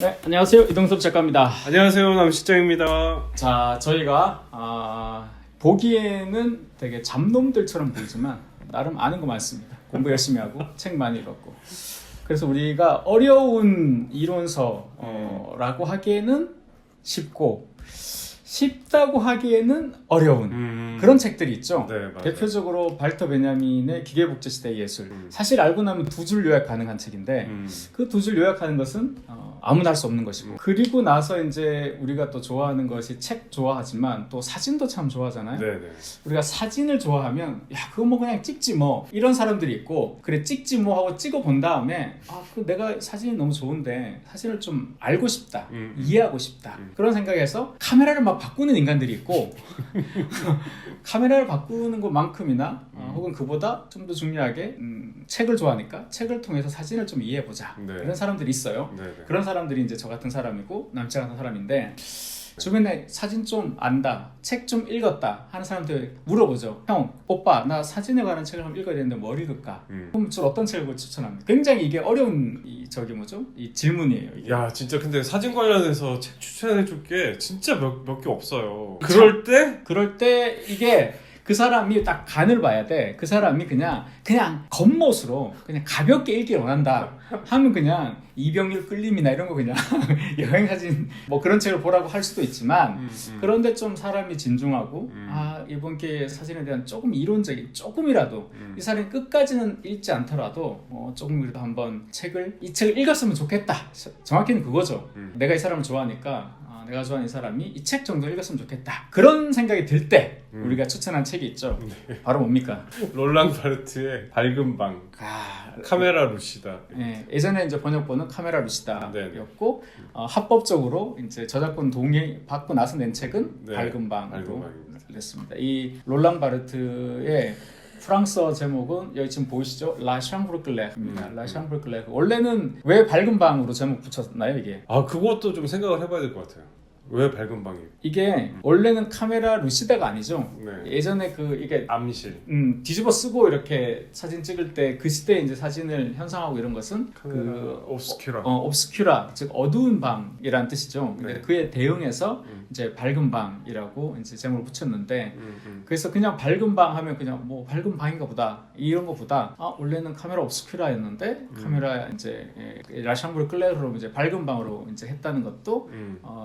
네, 안녕하세요. 이동섭 작가입니다. 안녕하세요, 남실장입니다. 자, 저희가 보기에는 되게 잡놈들처럼 보이지만 나름 아는 거 많습니다. 공부 열심히 하고 책 많이 읽었고. 그래서 우리가 어려운 이론서라고 하기에는 쉽다고 하기에는 어려운 그런 책들이 있죠. 네, 맞아요. 대표적으로 발터 베냐민의 기계복제시대의 예술. 사실 알고 나면 두 줄 요약 가능한 책인데 그 두 줄 요약하는 것은 아무나 할 수 없는 것이고, 그리고 나서 이제 우리가 또 좋아하는 것이 책 좋아하지만 또 사진도 참 좋아하잖아요. 네네. 우리가 사진을 좋아하면 야 그거 뭐 그냥 찍지 뭐 이런 사람들이 있고, 그래 찍지 뭐 하고 찍어 본 다음에 그 내가 사진이 너무 좋은데 사진을 좀 알고 싶다, 이해하고 싶다, 그런 생각에서 카메라를 막 바꾸는 인간들이 있고 카메라를 바꾸는 것만큼이나 혹은 그보다 좀 더 중요하게 책을 좋아하니까 책을 통해서 사진을 좀 이해해보자, 네. 이런 사람들이 있어요. 네네. 그런 사람들이 이제 저 같은 사람이고 남자 같은 사람인데, 주변에 사진 좀 안다, 책 좀 읽었다 하는 사람들 물어보죠. 형, 오빠, 나 사진에 관한 책을 한번 읽어야 되는데 뭘 읽을까? 그럼 주로 어떤 책을 추천합니까? 굉장히 이게 어려운 이 질문이에요. 이게. 야, 진짜 근데 사진 관련해서 책 추천해줄 게 진짜 몇 개 없어요. 그럴 때 이게 그 사람이 딱 간을 봐야 돼. 그 사람이 그냥 겉멋으로 그냥 가볍게 읽기를 원한다 하면 그냥 이병률 끌림이나 이런 거 그냥 여행사진 뭐 그런 책을 보라고 할 수도 있지만, 그런데 좀 사람이 진중하고 이번 기회에 사진에 대한 조금 이론적인 조금이라도 이 사람이 끝까지는 읽지 않더라도 조금이라도 한번 이 책을 읽었으면 좋겠다, 정확히는 그거죠. 내가 이 사람을 좋아하니까 내가 좋아하는 이 사람이 이 책 정도 읽었으면 좋겠다, 그런 생각이 들 때 우리가 추천한 책이 있죠. 바로 뭡니까? 롤랑 바르트의 밝은 방, 카메라 루시다. 네, 예전에 이제 번역본은 카메라 루시다였고, 네. 합법적으로 이제 저작권 동의 받고 나서 낸 책은 네, 밝은 방으로 밝은 방입니다. 냈습니다. 이 롤랑 바르트의 프랑스어 제목은 여기 지금 보이시죠? 라 샹브르 클레르입니다. 라 샹브르 클레르. 원래는 왜 밝은 방으로 제목 붙였나요, 이게? 그것도 좀 생각을 해봐야 될 것 같아요. 왜 밝은 방이에요? 이게 원래는 카메라 루시다가 아니죠. 네. 예전에 이게 암실. 뒤집어 쓰고 이렇게 사진 찍을 때 그 시대에 이제 사진을 현상하고 이런 것은 옵스큐라. 옵스큐라, 즉 어두운 방이란 뜻이죠. 네. 그에 대응해서 이제 밝은 방이라고 이제 제목을 붙였는데, 그래서 그냥 밝은 방 하면 그냥 뭐 밝은 방인가 보다 이런 것보다 원래는 카메라 옵스큐라였는데 카메라 이제 라샹브르 클레르로 이제 밝은 방으로 이제 했다는 것도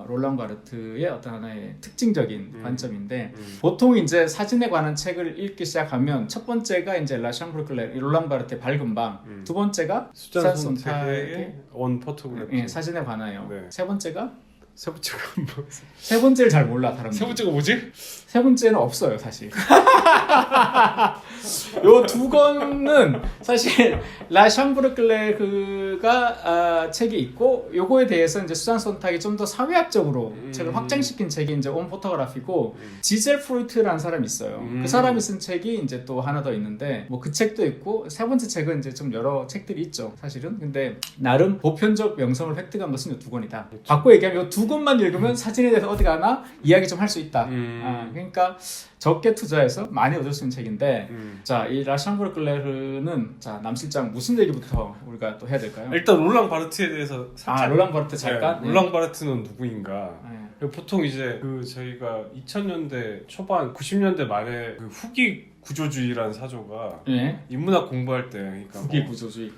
롤랑 바르트의 어떤 하나의 특징적인 관점인데, 보통 이제 사진에 관한 책을 읽기 시작하면 첫 번째가 이제 라샹브르 클레르, 롤랑 바르트의 밝은 방, 두 번째가 수잔 손택의 온 포토그래피. 사진에 관하여. 네. 세 번째가 세 번째가 뭐? 세 번째를 잘 몰라 사람들. 세 번째가 뭐지? 세 번째는 없어요, 사실. 요 두 권은 사실 라 샹브르 클레르가 책이 있고, 요거에 대해서 이제 수잔 손탁이 좀 더 사회학적으로 책을 확장시킨 책이 이제 온 포토그래피고, 지젤 프로이트라는 사람이 있어요. 그 사람이 쓴 책이 이제 또 하나 더 있는데, 뭐 그 책도 있고, 세 번째 책은 이제 좀 여러 책들이 있죠, 사실은. 근데 나름 보편적 명성을 획득한 것은 요 두 권이다. 바꿔 얘기하면 요 두 권만 읽으면 사진에 대해서 어디 가나 이야기 좀 할 수 있다. 그러니까 적게 투자해서 많이 얻을 수 있는 책인데, 자, 이 라샹브르 클레르는, 자, 남 실장 무슨 얘기부터 우리가 또 해야 될까요? 일단 롤랑 바르트에 대해서 살짝. 롤랑 바르트 잠깐. 네, 롤랑 바르트는 누구인가? 네. 보통 이제 저희가 2000년대 초반, 90년대 말에 후기 구조주의라는 사조가 인문학 공부할 때, 그러니까 후기 구조주의.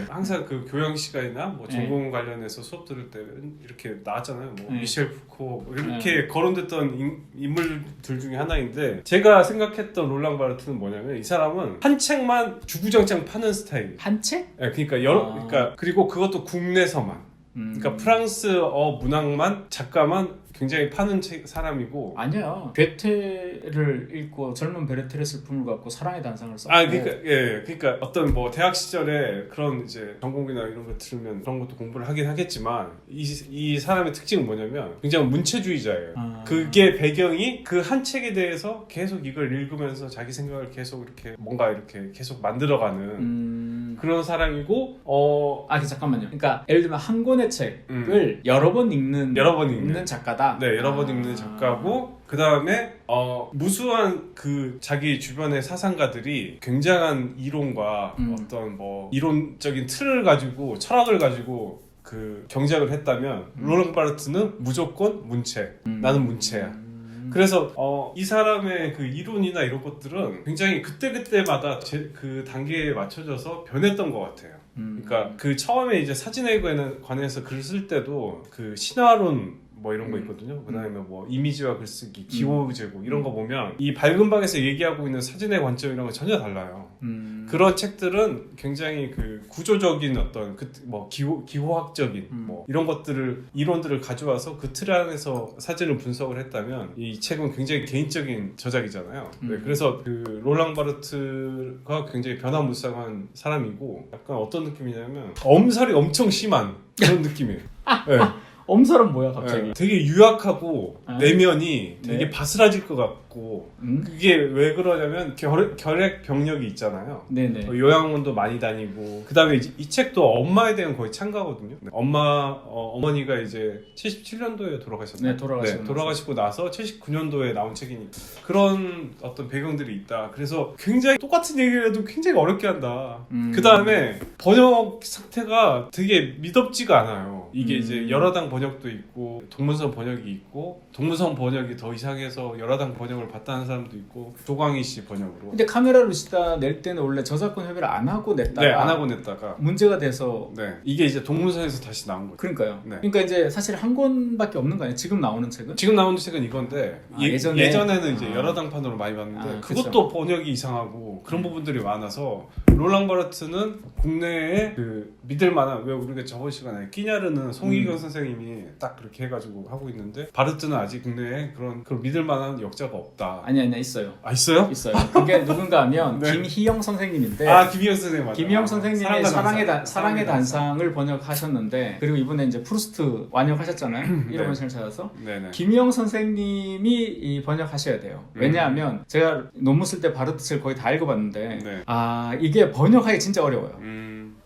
항상 교양 시간이나 뭐 전공 관련해서 수업 들을 때 이렇게 나왔잖아요. 뭐 미셸 푸코 이렇게 거론됐던 인물들 중에 하나인데, 제가 생각했던 롤랑 바르트는 뭐냐면, 이 사람은 한 책만 주구장창 파는 스타일. 한 책? 그러니까 그러니까 그리고 그것도 국내서만. 그러니까 프랑스어 문학만, 작가만 굉장히 파는 사람이고. 아니야. 괴테를 읽고 젊은 베르테르 슬픔을 갖고 사랑의 단상을 썼고. 그러니까 어떤 뭐 대학 시절에 그런 이제 전공이나 이런 거 들으면 그런 것도 공부를 하긴 하겠지만, 이 사람의 특징은 뭐냐면 굉장히 문체주의자예요. 그게 배경이 그 한 책에 대해서 계속 이걸 읽으면서 자기 생각을 계속 이렇게 뭔가 이렇게 계속 만들어가는 그런 사람이고. 잠깐만요. 그러니까 예를 들면 한 권의 책을 여러 번 읽는 작가다. 네, 여러 번 읽는 작가고, 그 다음에 무수한 자기 주변의 사상가들이 굉장한 이론과 어떤 뭐 이론적인 틀을 가지고, 철학을 가지고 그 경작을 했다면 롤랑 바르트는 무조건 문체. 나는 문체야. 그래서 이 사람의 그 이론이나 이런 것들은 굉장히 그때마다 그 단계에 맞춰져서 변했던 것 같아요. 그러니까 그 처음에 이제 사진에 관해서 글 쓸 때도 그 신화론 뭐 이런 거 있거든요. 그다음에 뭐 이미지와 글쓰기, 기호 제국 이런 거 보면 이 밝은 방에서 얘기하고 있는 사진의 관점이랑 건 전혀 달라요. 그런 책들은 굉장히 그 구조적인 어떤 뭐 기호학적인 뭐 이런 것들을 이론들을 가져와서 그 틀 안에서 사진을 분석을 했다면 이 책은 굉장히 개인적인 저작이잖아요. 네, 그래서 그 롤랑 바르트가 굉장히 변화무쌍한 사람이고 약간 어떤 느낌이냐면 엄살이 엄청 심한 그런 느낌이에요. 네. 엄살은 뭐야 갑자기? 네, 되게 유약하고 내면이 되게 네. 바스라질 것 같고 그게 왜 그러냐면 결핵 병력이 있잖아요. 네네. 요양원도 많이 다니고 그 다음에 이 책도 엄마에 대한 거의 참가거든요. 어머니가 이제 77년도에 돌아가셨나요? 네, 돌아가시고 돌아가시고 나서 79년도에 나온 책이니까 그런 어떤 배경들이 있다. 그래서 굉장히 똑같은 얘기를 해도 굉장히 어렵게 한다. 그 다음에 번역 상태가 되게 미덥지가 않아요. 이게 이제 열화당 번역도 있고 동문선 번역이 있고 동문선 번역이 더 이상해서 열화당 번역을 봤다는 사람도 있고 조광희 씨 번역으로. 근데 카메라 루시다 낼 때는 원래 저작권 협의를 안 하고 냈다가 네, 안 하고 냈다가 문제가 돼서 네, 이게 이제 동문선에서 다시 나온 거죠. 그러니까요. 네. 그러니까 이제 사실 한 권밖에 없는 거 아니에요? 지금 나오는 책은? 지금 나오는 책은 이건데 예전에는 이제 열화당판으로 많이 봤는데 그것도 번역이 이상하고 그런 부분들이 많아서 롤랑 바르트는 국내에 그 믿을 만한 왜 우리가 저번 시간에 끼냐르는 송희경 선생님이 딱 그렇게 해가지고 하고 있는데 바르트는 아직 국내에 그런 믿을 만한 역자가 없다. 아니 있어요. 아 있어요? 있어요. 그게 누군가 하면 네. 김희영 선생님인데 김희영 선생님 맞아요. 김희영 선생님이 사랑의 단상을 번역하셨는데 그리고 이번에 이제 프루스트 완역하셨잖아요. 이런 것을 찾아서 네네. 김희영 선생님이 이 번역하셔야 돼요. 왜냐하면 제가 논문 쓸 때 바르트 책을 거의 다 읽어봤는데 네. 이게 번역하기 진짜 어려워요.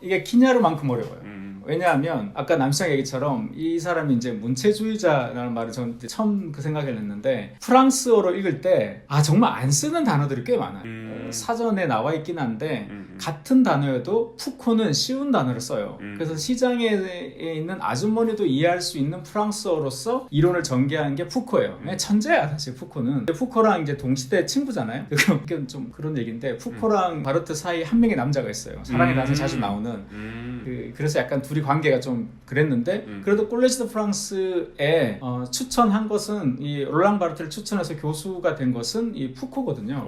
이게 키냐르만큼 어려워요. 왜냐하면 아까 남시장 얘기처럼 이 사람이 이제 문체주의자라는 말을 저는 처음 그 생각을 했는데 프랑스어로 읽을 때 정말 안 쓰는 단어들이 꽤 많아요. 사전에 나와 있긴 한데 같은 단어여도 푸코는 쉬운 단어를 써요. 그래서 시장에 있는 아주머니도 이해할 수 있는 프랑스어로서 이론을 전개한 게 푸코예요. 천재야 사실 푸코는. 푸코랑 이제 동시대 친구잖아요. 이게 좀 그런 얘기인데 푸코랑 바르트 사이 한 명의 남자가 있어요. 사랑의 단상 자주 나오는. 그래서 약간 둘이 관계가 좀 그랬는데 그래도 콜레지 드 프랑스에 추천한 것은 이 롤랑 바르트를 추천해서 교수가 된 것은 이 푸코거든요.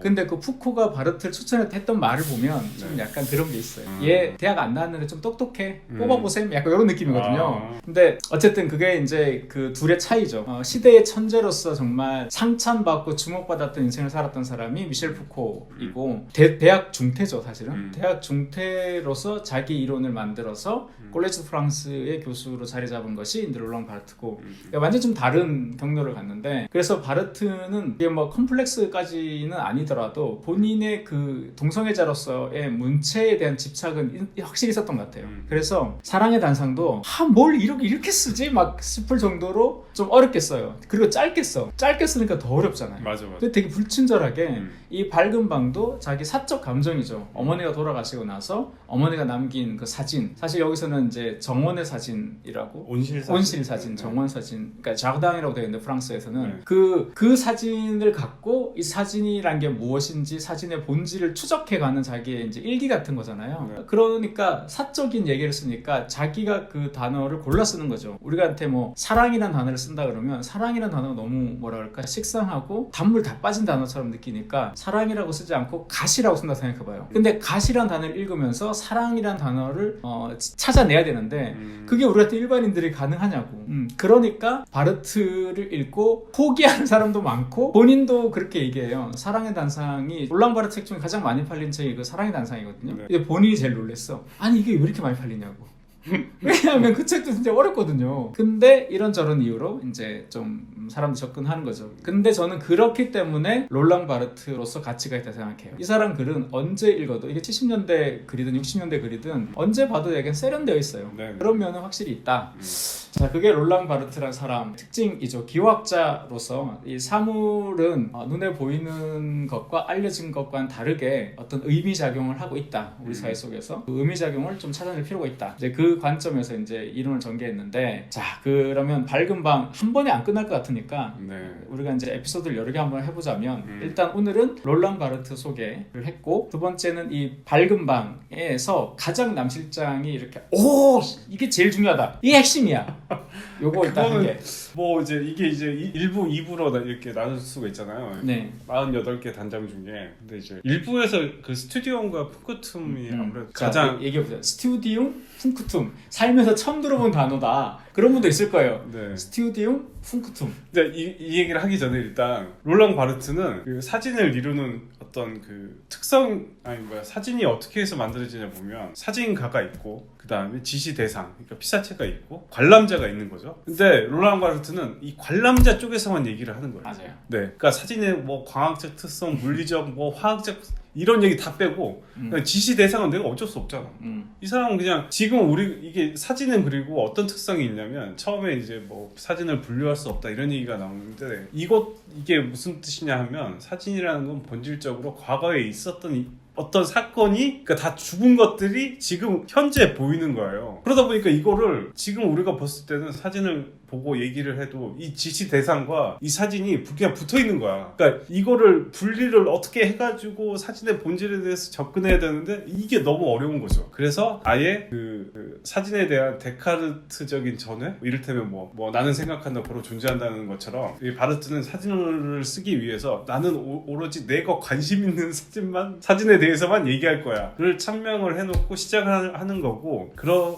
근데 그 푸코가 바르트를 추천했던 말을 보면 좀 약간 그런 게 있어요. 얘 대학 안 나왔는데 좀 똑똑해. 뽑아보셈. 약간 이런 느낌이거든요. 근데 어쨌든 그게 이제 그 둘의 차이죠. 시대의 천재로서 정말 상찬받고 주목받았던 인생을 살았던 사람이 미셸 푸코이고 대학 중퇴죠 사실은. 대학 중퇴로서 자기 이론을 만들어서 콜레지 드 프랑스의 교수로 자리 잡은 것이 이제 롤랑 바르트고 그러니까 완전 좀 다른 경로를 갔는데 그래서 바르트는 이게 뭐 컴플렉스까지는 아니더라도 본인의 그 동성애자로서의 문체에 대한 집착은 확실히 있었던 것 같아요. 그래서 사랑의 단상도 뭘 이렇게 쓰지? 막 싶을 정도로 좀 어렵게 써요. 그리고 짧게 쓰니까 더 어렵잖아요. 맞아. 근데 되게 불친절하게 이 밝은 방도 자기 사적 감정이죠. 어머니가 돌아가시고 나서 어머니가 남긴 그 사진 사실 여기서는 이제 정원의 사진이라고 온실 사진, 정원 사진 그러니까 자그당이라고 되어 있는데 프랑스에서는 그 사진을 갖고 이 사진이란 게 무엇인지 사진의 본질을 추적해가는 자기의 이제 일기 같은 거잖아요. 그러니까 사적인 얘기를 쓰니까 자기가 그 단어를 골라 쓰는 거죠. 우리한테 뭐 사랑이란 단어를 쓴다 그러면 사랑이란 단어가 너무 뭐라 그럴까 식상하고 단물 다 빠진 단어처럼 느끼니까 사랑이라고 쓰지 않고 가시라고 쓴다 생각해봐요. 근데 가시란 단어를 읽으면서 사랑이란 단어를 찾아내야 되는데 그게 우리한테 일반인들이 가능하냐고. 그러니까 바르트를 읽고 포기하는 사람도 많고 본인도 그렇게 얘기해요. 사랑의 단상이 롤랑 바르트 책 중에 가장 많이 팔린 책이 그 사랑의 단상이거든요. 근데 본인이 제일 놀랬어. 아니 이게 왜 이렇게 많이 팔리냐고. 왜냐하면 그 책도 진짜 어렵거든요. 근데 이런저런 이유로 이제 좀 사람들 접근하는 거죠. 근데 저는 그렇기 때문에 롤랑 바르트로서 가치가 있다 생각해요. 이 사람 글은 언제 읽어도 이게 70년대 글이든 60년대 글이든 언제 봐도 약간 세련되어 있어요. 그런 면은 확실히 있다. 자, 그게 롤랑 바르트라는 사람 특징이죠. 기호학자로서 이 사물은 눈에 보이는 것과 알려진 것과는 다르게 어떤 의미작용을 하고 있다. 우리 사회 속에서 그 의미작용을 좀 찾아낼 필요가 있다. 이제 그 관점에서 이제 이론을 전개했는데, 자 그러면 밝은 방 한 번에 안 끝날 것 같으니까 네. 우리가 이제 에피소드를 여러 개 한번 해보자면 일단 오늘은 롤랑 바르트 소개를 했고, 두 번째는 이 밝은 방에서 가장 남 실장이 이렇게 오 이게 제일 중요하다, 이게 핵심이야. 요거 일단 한 개. 뭐 이제 이게 이제 1부, 2부로 이렇게 나눌 수가 있잖아요. 네. 48개 단장 중에. 근데 이제 1부에서 그 스튜디움과 푸크툼이 아무래도 자, 가장 얘기해보자. 스튜디움, 쿵쿠툼. 살면서 처음 들어본 단어다. 그런 분도 있을 거예요. 네. 스튜디움, 쿵쿠툼. 근데 이 얘기를 하기 전에 일단 롤랑 바르트는 그 사진을 이루는 어떤 그 특성, 아니 뭐야, 사진이 어떻게 해서 만들어지냐 보면 사진가가 있고 그 다음에 지시 대상, 그러니까 피사체가 있고 관람자가 있는 거죠. 근데 롤랑 바르트는 이 관람자 쪽에서만 얘기를 하는 거예요. 맞아요. 네, 그러니까 사진의 뭐 광학적 특성, 물리적, 뭐 화학적 이런 얘기 다 빼고 그냥 지시 대상은 내가 어쩔 수 없잖아. 이 사람은 그냥 지금 우리 이게 사진은 그리고 어떤 특성이 있냐면 처음에 이제 뭐 사진을 분류할 수 없다 이런 얘기가 나오는데 이게 무슨 뜻이냐 하면 사진이라는 건 본질적으로 과거에 있었던 어떤 사건이, 그러니까 다 죽은 것들이 지금 현재 보이는 거예요. 그러다 보니까 이거를 지금 우리가 봤을 때는 사진을 보고 얘기를 해도 이 지시 대상과 이 사진이 그냥 붙어 있는 거야. 그러니까 이거를 분리를 어떻게 해가지고 사진의 본질에 대해서 접근해야 되는데 이게 너무 어려운 거죠. 그래서 아예 그 사진에 대한 데카르트적인 전회, 이를테면 뭐 나는 생각한다 바로 존재한다는 것처럼 이 바르트는 사진을 쓰기 위해서 나는 오로지 내가 관심 있는 사진에 대해서만 얘기할 거야를 창명을 해놓고 시작하는 거고,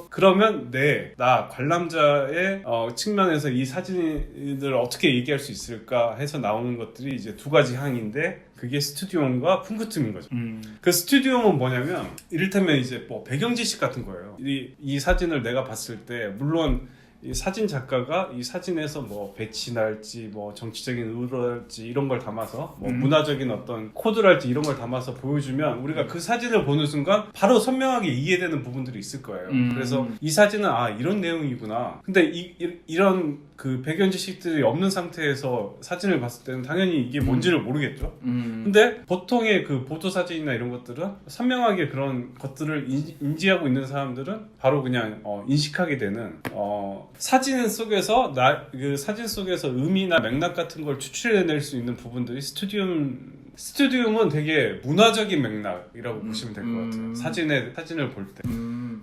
그러면 나 관람자의 측면에서 이 사진을 어떻게 얘기할 수 있을까 해서 나오는 것들이 이제 두 가지 항인데, 그게 스튜디움과 쿵쿠툼인 거죠. 그 스튜디움은 뭐냐면 이를테면 이제 뭐 배경 지식 같은 거예요. 이 사진을 내가 봤을 때 물론 이 사진 작가가 이 사진에서 뭐 배치랄지 뭐 정치적인 의도랄지 이런 걸 담아서 뭐 문화적인 어떤 코드랄지 이런 걸 담아서 보여주면 우리가 그 사진을 보는 순간 바로 선명하게 이해되는 부분들이 있을 거예요. 그래서 이 사진은 이런 내용이구나. 근데 이런 그 배경 지식들이 없는 상태에서 사진을 봤을 때는 당연히 이게 뭔지를 모르겠죠. 근데 보통의 그 보도 사진이나 이런 것들은 선명하게 그런 것들을 인지하고 있는 사람들은 바로 그냥 인식하게 되는 사진 속에서 그 사진 속에서 의미나 맥락 같은 걸 추출해낼 수 있는 부분들이 스튜디움은 되게 문화적인 맥락이라고 보시면 될 것 같아요. 사진을 볼 때.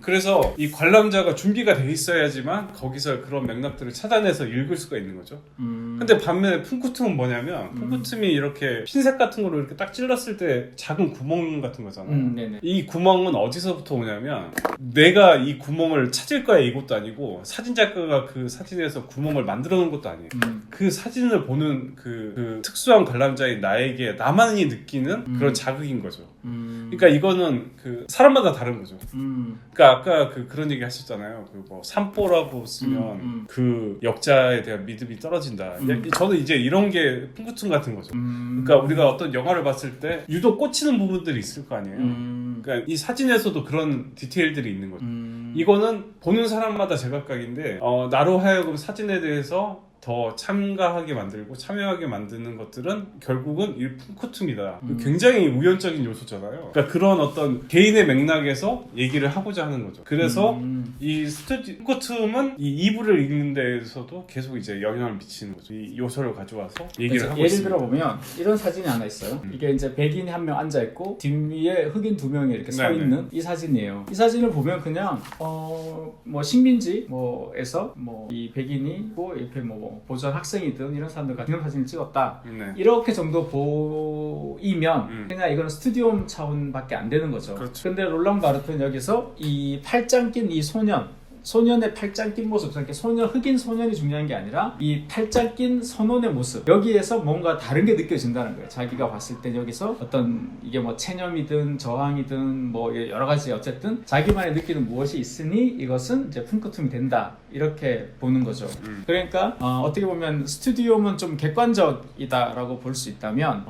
그래서 이 관람자가 준비가 돼 있어야지만 거기서 그런 맥락들을 찾아내서 읽을 수가 있는 거죠. 근데 반면에 쿵쿠툼은 뭐냐면 쿵쿠툼이 이렇게 핀셋 같은 거로 이렇게 딱 찔렀을 때 작은 구멍 같은 거잖아요. 이 구멍은 어디서부터 오냐면 내가 이 구멍을 찾을 거야 이것도 아니고 사진 작가가 그 사진에서 구멍을 만들어 놓은 것도 아니에요. 그 사진을 보는 그 특수한 관람자인 나에게 나만이 느끼는 그런 자극인 거죠. 그러니까 이거는 그 사람마다 다른 거죠. 그러니까 아까 그런 얘기 하셨잖아요. 그 뭐 산보라고 쓰면 그 역자에 대한 믿음이 떨어진다. 저는 이제 이런 게 쿵쿠툼 같은 거죠. 그러니까 우리가 어떤 영화를 봤을 때 유독 꽂히는 부분들이 있을 거 아니에요. 그러니까 이 사진에서도 그런 디테일들이 있는 거죠. 이거는 보는 사람마다 제각각인데 나로 하여금 사진에 대해서 더 참가하게 만들고 참여하게 만드는 것들은 결국은 이 쿵쿠툼이다. 굉장히 우연적인 요소잖아요. 그러니까 그런 어떤 개인의 맥락에서 얘기를 하고자 하는 거죠. 그래서 이 쿵쿠툼은 이 2부를 읽는 데에서도 계속 이제 영향을 미치는 거죠. 이 요소를 가져와서 얘기를 하고 예를 있습니다. 들어 보면 이런 사진이 하나 있어요. 이게 이제 백인이 한 명 앉아 있고 뒷위에 흑인 2명이 이렇게 서 있는 이 사진이에요. 이 사진을 보면 그냥 뭐 식민지 뭐에서 뭐 이 백인이 뭐 옆에 뭐 보전 학생이든 이런 사람들 같은 사진을 찍었다. 이렇게 정도 보이면 그냥 이거는 스튜디움 차원밖에 안 되는 거죠. 그렇죠. 근데 롤랑 바르트는 여기서 이 팔짱 낀 이 소년의 팔짱 낀 모습, 그러니까 흑인 소년이 중요한 게 아니라 이 팔짱 낀 선원의 모습, 여기에서 뭔가 다른 게 느껴진다는 거예요. 자기가 봤을 때 여기서 어떤 이게 뭐 체념이든 저항이든 뭐 여러 가지 어쨌든 자기만의 느끼는 무엇이 있으니 이것은 이제 쿵쿠툼이 된다, 이렇게 보는 거죠. 그러니까 어떻게 보면 스튜디움은 좀 객관적이다라고 볼 수 있다면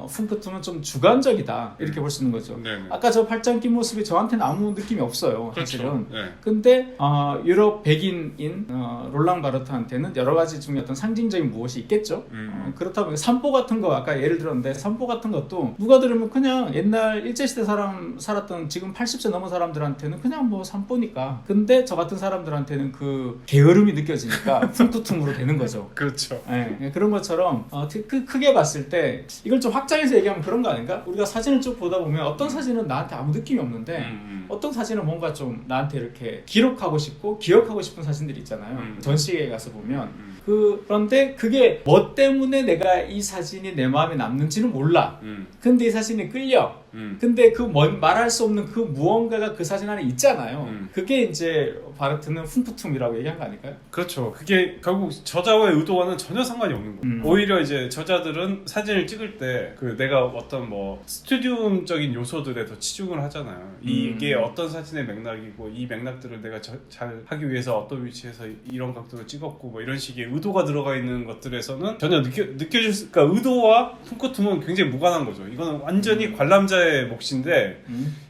쿵쿠툼은 좀 주관적이다, 이렇게 볼 수 있는 거죠. 아까 저 팔짱 낀 모습이 저한테는 아무 느낌이 없어요. 사실은. 그렇죠. 근데 유럽 백인인 롤랑 바르트한테는 여러 가지 중에 어떤 상징적인 무엇이 있겠죠. 그렇다 보니 산보 같은 거 아까 예를 들었는데 산보 같은 것도 누가 들으면 그냥 옛날 일제시대 사람 살았던 지금 80세 넘은 사람들한테는 그냥 뭐 산보니까. 근데 저 같은 사람들한테는 그 게으름이 느껴지니까 퉁투퉁으로 되는 거죠. 그렇죠. 네, 그런 것처럼 크게 봤을 때 이걸 좀 확장해서 얘기하면 그런 거 아닌가? 우리가 사진을 쭉 보다 보면 어떤 사진은 나한테 아무 느낌이 없는데 어떤 사진은 뭔가 좀 나한테 이렇게 기록하고 싶고 기억하고 싶은 사진들이 있잖아요. 전시회에 가서 보면 그런데 그게 뭐 때문에 내가 이 사진이 내 마음에 남는지는 몰라. 근데 이 사진이 끌려. 근데 그 말할 수 없는 그 무언가가 그 사진 안에 있잖아요. 그게 이제 바르트는 훈프툼이라고 얘기한 거 아닐까요? 그렇죠. 그게 결국 저자와의 의도와는 전혀 상관이 없는 거예요. 오히려 이제 저자들은 사진을 찍을 때 그 내가 어떤 뭐 스튜디움적인 요소들에 더 치중을 하잖아요. 이게 어떤 사진의 맥락이고 이 맥락들을 내가 잘 하기 위해서 어떤 위치에서 이런 각도로 찍었고 뭐 이런 식의 의도가 들어가 있는 것들에서는 전혀 느껴질 수, 그러니까 의도와 훈프툼은 굉장히 무관한 거죠. 이거는 완전히 관람자의 몫인데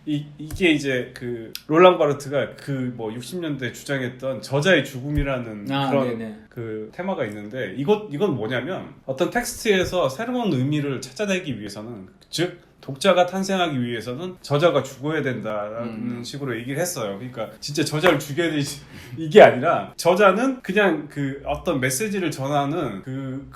이게 이제 그 롤랑 바르트가 그 뭐 60년대 주장했던 저자의 죽음이라는 그런 네네. 그 테마가 있는데 이건 뭐냐면 어떤 텍스트에서 새로운 의미를 찾아내기 위해서는 즉 독자가 탄생하기 위해서는 저자가 죽어야 된다라는 식으로 얘기를 했어요. 그러니까 진짜 저자를 죽여야 되지 이게 아니라 저자는 그냥 그 어떤 메시지를 전하는 그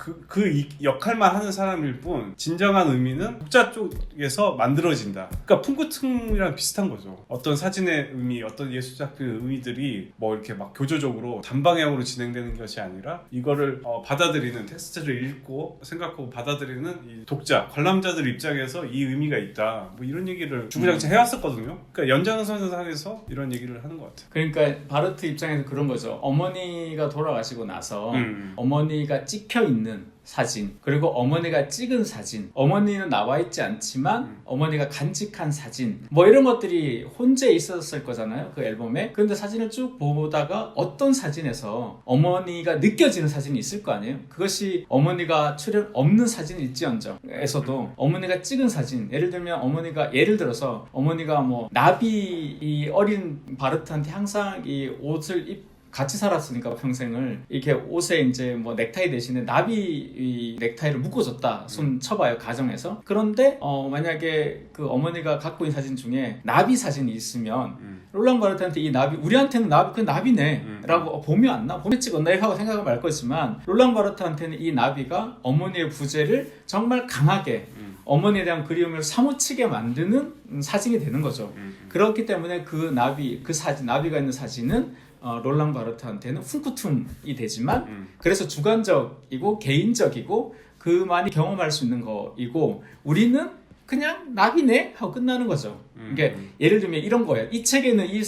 역할만 하는 사람일 뿐 진정한 의미는 독자 쪽에서 만들어진다. 그러니까 풍구퉁이랑 비슷한 거죠. 어떤 사진의 의미, 어떤 예술작품의 의미들이 뭐 이렇게 막 교조적으로 단방향으로 진행되는 것이 아니라 이거를 받아들이는 텍스트를 읽고 생각하고 받아들이는 이 독자, 관람자들 입장에서 이 의미가 있다. 뭐 이런 얘기를 주구장창 해왔었거든요. 그러니까 연장선상에서 이런 얘기를 하는 것 같아요. 그러니까 바르트 입장에서 그런 거죠. 어머니가 돌아가시고 나서 어머니가 찍혀 있는 사진, 그리고 어머니가 찍은 사진, 어머니는 나와 있지 않지만 어머니가 간직한 사진, 뭐 이런 것들이 혼재 있었을 거잖아요, 그 앨범에. 근데 사진을 쭉 보다가 어떤 사진에서 어머니가 느껴지는 사진이 있을 거 아니에요. 그것이 어머니가 출연 없는 사진이 있지언정에서도 어머니가 찍은 사진, 예를 들어서 어머니가 뭐 나비, 이 어린 바르트한테 항상 이 옷을 같이 살았으니까 평생을 이렇게 옷에 이제 뭐 넥타이 대신에 나비 넥타이를 묶어줬다. 손 쳐봐요, 가정에서. 그런데 만약에 그 어머니가 갖고 있는 사진 중에 나비 사진이 있으면 롤랑 바르트한테 이 나비, 우리한테는 나비, 그 나비네 라고 봄이 왔나? 봄에 찍었나? 하고 생각을 말 거지만 롤랑 바르트한테는 이 나비가 어머니의 부재를 정말 강하게 어머니에 대한 그리움을 사무치게 만드는 사진이 되는 거죠. 그렇기 때문에 그 나비, 그 사진, 나비가 있는 사진은 롤랑 바르트한테는 훈쿠툼이 되지만 그래서 주관적이고 개인적이고 그만이 경험할 수 있는 거이고 우리는 그냥 나비네 하고 끝나는 거죠. 그러니까 예를 들면 이런 거예요. 이 책에는 이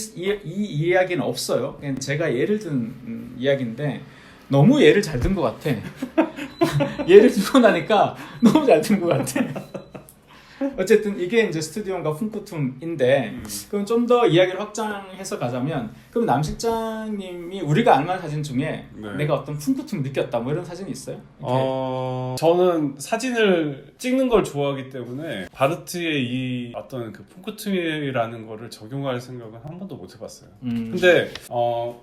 이야기는 없어요. 그냥 제가 예를 든 이야기인데 너무 예를 잘 든 것 같아. 예를 들고 나니까 너무 잘 든 것 같아. 어쨌든 이게 이제 스튜디움과 훈쿠툼인데 그럼 좀 더 이야기를 확장해서 가자면 그럼 남 실장님이 우리가 알만한 사진 중에 내가 어떤 훈쿠툼 느꼈다 뭐 이런 사진이 있어요? 저는 사진을 찍는 걸 좋아하기 때문에 바르트의 이 어떤 그 훈쿠툼이라는 거를 적용할 생각은 한 번도 못 해봤어요. 근데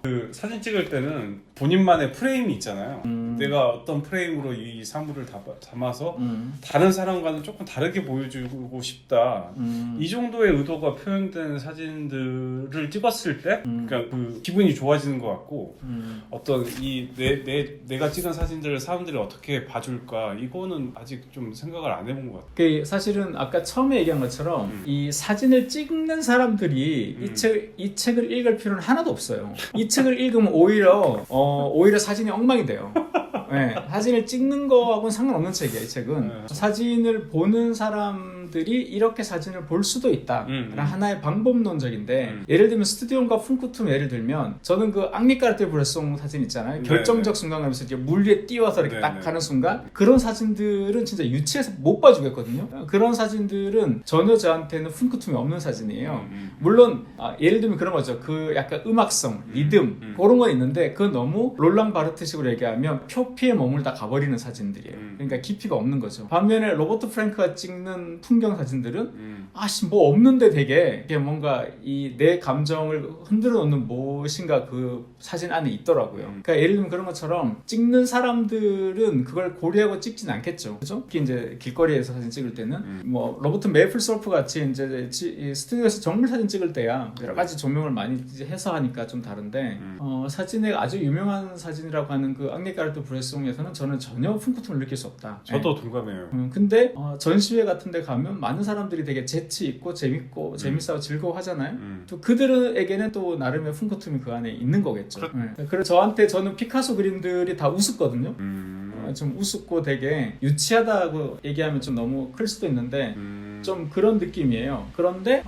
그 사진 찍을 때는 본인만의 프레임이 있잖아요. 내가 어떤 프레임으로 이 사물을 담아서 다른 사람과는 조금 다르게 보여주고 싶다. 이 정도의 의도가 표현된 사진들을 찍었을 때 그러니까 그 기분이 좋아지는 것 같고 어떤 이 내가 찍은 사진들을 사람들이 어떻게 봐줄까 이거는 아직 좀 생각을 안 해본 것 같아요. 그 사실은 아까 처음에 얘기한 것처럼 이 사진을 찍는 사람들이 이 책을 읽을 필요는 하나도 없어요. 이 책을 읽으면 오히려 사진이 엉망이 돼요. 네, 사진을 찍는 거하고는 상관없는 책이에요, 이 책은. 사진을 보는 사람들이 이렇게 사진을 볼 수도 있다. 하나의 방법론적인데, 예를 들면 스튜디움과 훈쿠툼 예를 들면, 저는 그 앙리카르테 브레송 사진 있잖아요. 결정적 순간감에서 이렇게 물 위에 띄워서 이렇게 딱 하는 순간, 그런 사진들은 진짜 유치해서 못 봐주겠거든요. 그런 사진들은 전혀 저한테는 훈쿠툼이 없는 사진이에요. 물론, 예를 들면 그런 거죠. 그 약간 음악성, 리듬, 그런 건 있는데, 그건 너무 롤랑 바르트식으로 얘기하면 깊이에 머물다 가버리는 사진들이에요. 그러니까 깊이가 없는 거죠. 반면에 로버트 프랭크가 찍는 풍경 사진들은 아씨 뭐 없는데 되게 이게 뭔가 이 내 감정을 흔들어 놓는 무엇인가 그 사진 안에 있더라고요. 그러니까 예를 들면 그런 것처럼 찍는 사람들은 그걸 고려하고 찍진 않겠죠. 그죠? 특히 이제 길거리에서 사진 찍을 때는 뭐 로버트 메이플서프 같이 이제 스튜디오에서 정물 사진 찍을 때야 여러 가지 조명을 많이 해서 하니까 좀 다른데 사진의 아주 유명한 사진이라고 하는 그 앙리 까르트 브레송에서는 저는 전혀 풍부tum을 느낄 수 없다. 저도 동감해요. 근데 전시회 같은 데 가면 많은 사람들이 되게 재치 있고 재밌고 재밌어 즐거워 하잖아요. 또 그들에게는 또 나름의 풍부tum이 그 안에 있는 거겠죠. 그래서 저는 피카소 그림들이 다 우습거든요. 좀 우습고 되게 유치하다고 얘기하면 좀 너무 클 수도 있는데 좀 그런 느낌이에요. 그런데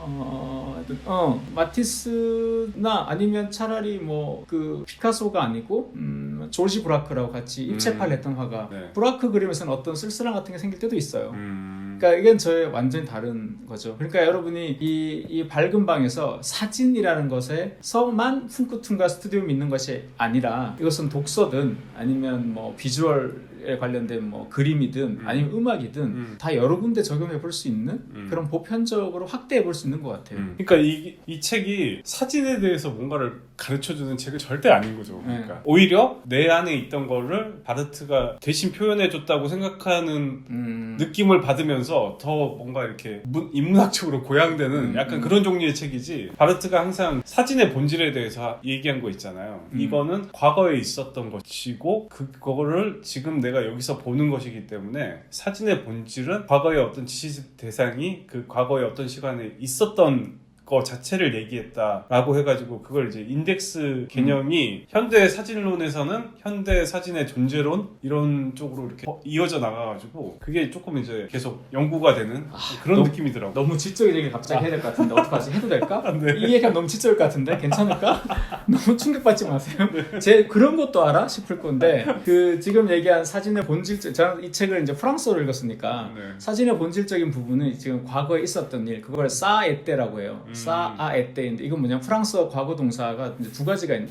마티스나 아니면 차라리 뭐 그 피카소가 아니고 조지 브라크라고 같이 입체파를 했던 화가 네. 브라크 그림에서는 어떤 쓸쓸함 같은 게 생길 때도 있어요. 그러니까 이건 저의 완전히 다른 거죠. 그러니까 여러분이 이 밝은 방에서 사진이라는 것에서만 풍크툰과 스튜디움이 있는 것이 아니라 이것은 독서든 아니면 뭐 비주얼에 관련된 뭐 그림이든 아니면 음악이든 다 여러 군데 적용해 볼 수 있는 그런 보편적으로 확대해 볼 수 있는 것 같아요. 그러니까 이 책이 사진에 대해서 뭔가를 가르쳐주는 책은 절대 아닌 거죠. 그러니까 오히려 내 안에 있던 거를 바르트가 대신 표현해줬다고 생각하는 느낌을 받으면서 더 뭔가 이렇게 인문학적으로 고양되는 약간 그런 종류의 책이지. 바르트가 항상 사진의 본질에 대해서 얘기한 거 있잖아요. 이거는 과거에 있었던 것이고 그거를 지금 내가 여기서 보는 것이기 때문에 사진의 본질은 과거의 어떤 지시 대상이 그 과거의 어떤 시간에 있었던 거 자체를 얘기했다라고 해가지고 그걸 이제 인덱스 개념이 현대 사진론에서는 현대 사진의 존재론 이런 쪽으로 이렇게 이어져 나가가지고 그게 조금 이제 계속 연구가 되는 그런 느낌이더라고요. 너무 지적인 얘기 갑자기 해야 될 것 같은데 어떡하지? 해도 될까? 네. 이 얘기가 너무 지적일 것 같은데 괜찮을까? 너무 충격받지 마세요. 제 그런 것도 알아? 싶을 건데 그 지금 얘기한 사진의 본질적 저는 이 책을 이제 프랑스어로 읽었으니까 사진의 본질적인 부분은 지금 과거에 있었던 일 그걸 사에떼라고 해요. 사아에떼인데 이건 뭐냐면 프랑스어 과거 동사가 이제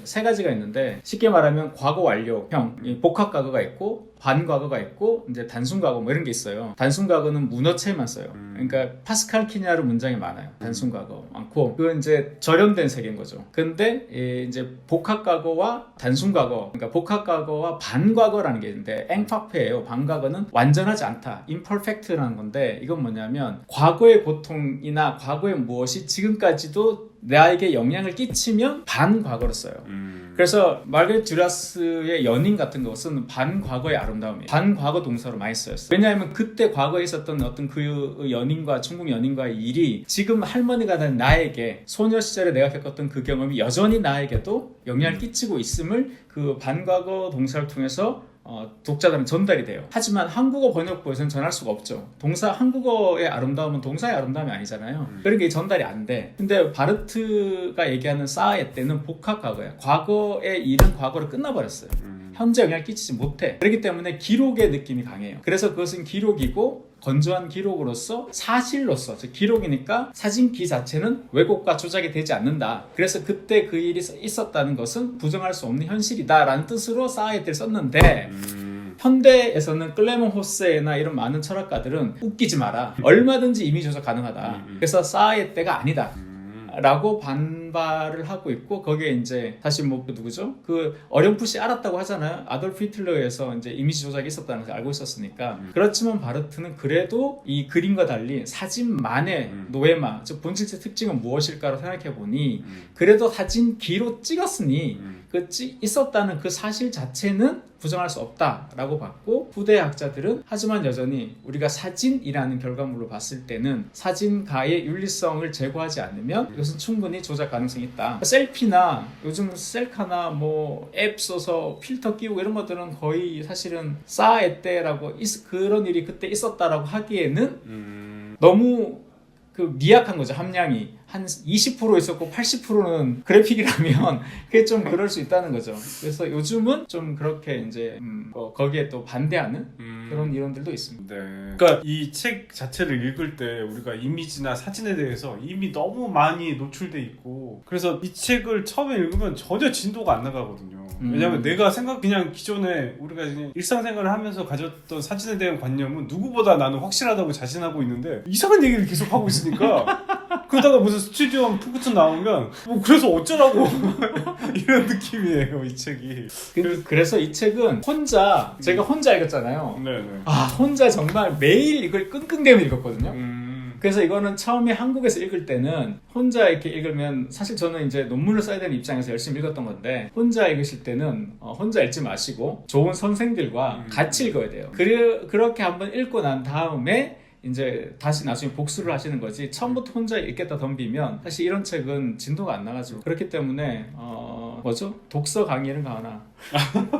세 가지가 있는데 쉽게 말하면 과거 완료형 복합 과거가 있고 반과거가 있고 이제 단순 과거 뭐 이런 게 있어요. 단순 과거는 문어체만 써요. 그러니까 파스칼 키냐르 문장이 많아요. 단순 과거 많고 그건 이제 절연된 세계인 거죠. 근데 이제 복합 과거와 단순 과거 그러니까 복합 과거와 반과거라는 게 있는데 앵파페예요. 반과거는 완전하지 않다. imperfect라는 건데 이건 뭐냐면 과거의 고통이나 과거의 무엇이 지금까지도 나에게 영향을 끼치면 반과거로 써요. 그래서 마르게리트 듀라스의 연인 같은 것은 반과거의 아름다움이에요. 반과거 동사로 많이 쓰였어요. 왜냐하면 그때 과거에 있었던 어떤 그 연인과 중국 연인과의 일이 지금 할머니가 된 나에게 소녀 시절에 내가 겪었던 그 경험이 여전히 나에게도 영향을 끼치고 있음을 그 반과거 동사를 통해서 독자들은 전달이 돼요. 하지만 한국어 번역부에서는 전할 수가 없죠. 한국어의 아름다움은 동사의 아름다움이 아니잖아요. 그러니까 전달이 안 돼. 근데 바르트가 얘기하는 사에 때는 복합 과거야. 과거의 일은 과거로 끝나버렸어요. 현재 영향을 끼치지 못해. 그렇기 때문에 기록의 느낌이 강해요. 그래서 그것은 기록이고 건조한 기록으로서 사실로서 즉 기록이니까 사진기 자체는 왜곡과 조작이 되지 않는다. 그래서 그때 그 일이 있었다는 것은 부정할 수 없는 현실이다 라는 뜻으로 사에떼를 썼는데 현대에서는 클레몽 호세나 이런 많은 철학가들은 웃기지 마라. 얼마든지 이미지 조작 가능하다. 그래서 사에떼가 아니다. 라고 반발을 하고 있고 거기에 이제 다시 뭐 누구죠? 그 어렴풋이 알았다고 하잖아요. 아돌프 히틀러에서 이제 이미지 조작이 있었다는 걸 알고 있었으니까. 그렇지만 바르트는 그래도 이 그림과 달리 사진만의 노예마, 즉 본질적 특징은 무엇일까로 생각해 보니 그래도 사진기로 찍었으니 그 있었다는 그 사실 자체는 부정할 수 없다라고 봤고 후대 학자들은 하지만 여전히 우리가 사진이라는 결과물로 봤을 때는 사진가의 윤리성을 제고하지 않으면 이것은 충분히 조작 가능성이 있다. 셀피나 요즘 셀카나 뭐 앱 써서 필터 끼우고 이런 것들은 거의 사실은 싸에떼라고 그런 일이 그때 있었다라고 하기에는 너무 그 미약한 거죠. 함량이 한 20% 있었고 80%는 그래픽이라면 그게 좀 그럴 수 있다는 거죠. 그래서 요즘은 좀 그렇게 이제 거기에 또 반대하는 그런 이론들도 있습니다. 네. 그러니까 이 책 자체를 읽을 때 우리가 이미지나 사진에 대해서 이미 너무 많이 노출돼 있고 그래서 이 책을 처음에 읽으면 전혀 진도가 안 나가거든요. 왜냐면 내가 그냥 기존에 우리가 그냥 일상생활을 하면서 가졌던 사진에 대한 관념은 누구보다 나는 확실하다고 자신하고 있는데 이상한 얘기를 계속 하고 있으니까 그러다가 무슨 스튜디오 푸구트 나오면 뭐 그래서 어쩌라고 이런 느낌이에요 이 책이. 그래서 이 책은 제가 혼자 읽었잖아요. 네네. 혼자 정말 매일 이걸 끙끙대며 읽었거든요. 그래서 이거는 처음에 한국에서 읽을 때는 혼자 이렇게 읽으면 사실 저는 이제 논문을 써야 되는 입장에서 열심히 읽었던 건데 혼자 읽으실 때는 혼자 읽지 마시고 좋은 선생들과 같이 읽어야 돼요. 그렇게 한번 읽고 난 다음에 이제 다시 나중에 복수를 하시는 거지 처음부터 혼자 읽겠다 덤비면 사실 이런 책은 진도가 안 나가죠. 그렇기 때문에 독서 강의는 가나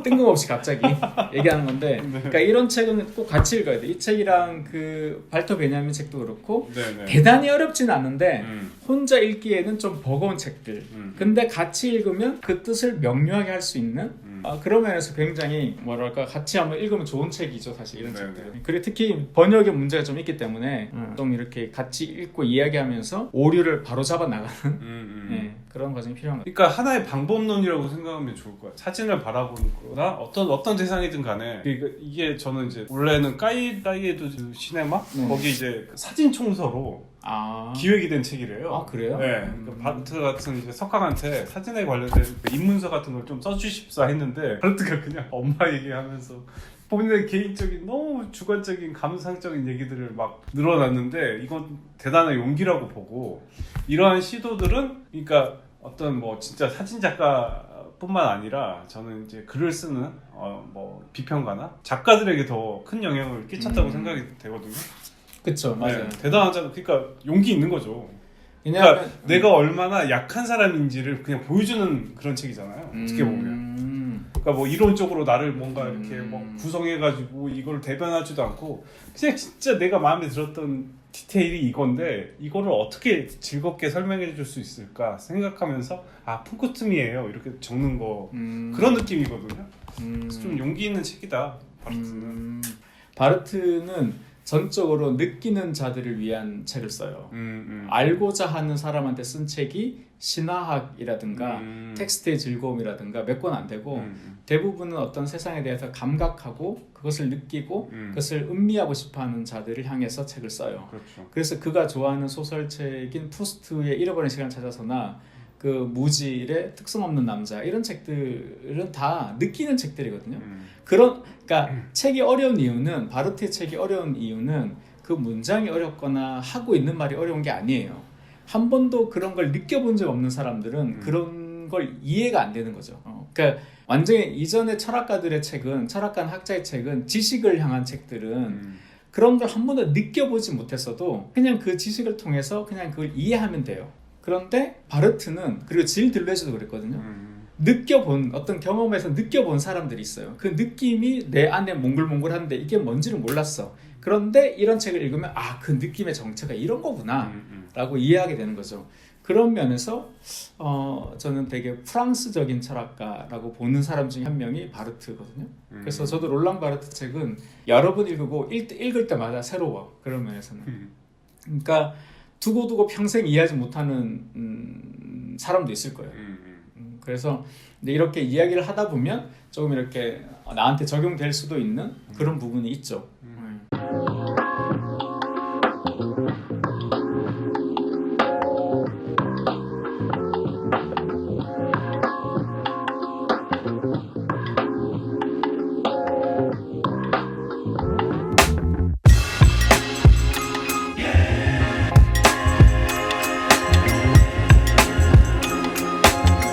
뜬금없이 갑자기 얘기하는 건데 그러니까 이런 책은 꼭 같이 읽어야 돼. 이 책이랑 그 발터 베냐민 책도 그렇고 네네. 대단히 어렵지는 않은데 혼자 읽기에는 좀 버거운 책들 근데 같이 읽으면 그 뜻을 명료하게 할 수 있는 그런 면에서 굉장히 같이 한번 읽으면 좋은 책이죠 사실 이런 책들은. 그리고 특히 번역의 문제가 좀 있기 때문에 좀 이렇게 같이 읽고 이야기하면서 오류를 바로잡아 나가는 그런 과정이 필요한 것 같아요. 그러니까 하나의 방법론이라고 생각하면 좋을 거야. 사진을 바라보거나 어떤 대상이든 간에 이게 저는 이제 원래는 까이에도 시네마 거기 이제 사진 총서로 기획이 된 책이래요. 그래요? 네. 바르트 같은 이제 석학한테 사진에 관련된 입문서 같은 걸 좀 써주십사 했는데 바르트가 그냥 엄마 얘기하면서 본인의 개인적인 너무 주관적인 감상적인 얘기들을 막 늘어놨는데 이건 대단한 용기라고 보고 이러한 시도들은 그러니까 어떤 뭐 진짜 사진 작가뿐만 아니라 저는 이제 글을 쓰는 비평가나 작가들에게 더 큰 영향을 끼쳤다고 생각이 되거든요. 그쵸, 맞아요. 네, 대단하잖아. 그러니까 용기 있는 거죠. 그러니까 내가 얼마나 약한 사람인지를 그냥 보여주는 그런 책이잖아요. 어떻게 보면. 그러니까 뭐 이론적으로 나를 뭔가 이렇게 뭐 구성해가지고 이걸 대변하지도 않고 그냥 진짜 내가 마음에 들었던 디테일이 이건데 이거를 어떻게 즐겁게 설명해 줄 수 있을까 생각하면서 푼코트미예요 이렇게 적는 거 그런 느낌이거든요. 그래서 좀 용기 있는 책이다 바르트는. 바르트는 전적으로 느끼는 자들을 위한 책을 써요. 알고자 하는 사람한테 쓴 책이 신화학이라든가 텍스트의 즐거움이라든가 몇 권 안 되고 대부분은 어떤 세상에 대해서 감각하고 그것을 느끼고 그것을 음미하고 싶어하는 자들을 향해서 책을 써요. 그렇죠. 그래서 그가 좋아하는 소설책인 푸스트의 잃어버린 시간을 찾아서나 그 무질의 특성 없는 남자 이런 책들은 다 느끼는 책들이거든요. 그러니까 책이 어려운 이유는 바르트의 책이 어려운 이유는 그 문장이 어렵거나 하고 있는 말이 어려운 게 아니에요. 한 번도 그런 걸 느껴본 적 없는 사람들은 그런 걸 이해가 안 되는 거죠. 그러니까 완전히 이전의 철학가들의 책은 철학가 학자의 책은 지식을 향한 책들은 그런 걸 한 번도 느껴보지 못했어도 그냥 그 지식을 통해서 그냥 그걸 이해하면 돼요. 그런데 바르트는 그리고 질 들레즈도 그랬거든요. 느껴본 어떤 경험에서 느껴본 사람들이 있어요. 그 느낌이 내 안에 몽글몽글한데 이게 뭔지를 몰랐어. 그런데 이런 책을 읽으면 그 느낌의 정체가 이런 거구나 라고 이해하게 되는 거죠. 그런 면에서 저는 되게 프랑스적인 철학가라고 보는 사람 중에 한 명이 바르트거든요. 그래서 저도 롤랑 바르트 책은 여러 번 읽고 읽을 때마다 새로워. 그런 면에서는. 그러니까 두고두고 평생 이해하지 못하는 사람도 있을 거예요. 그래서 이렇게 이야기를 하다 보면 조금 이렇게 나한테 적용될 수도 있는 그런 부분이 있죠.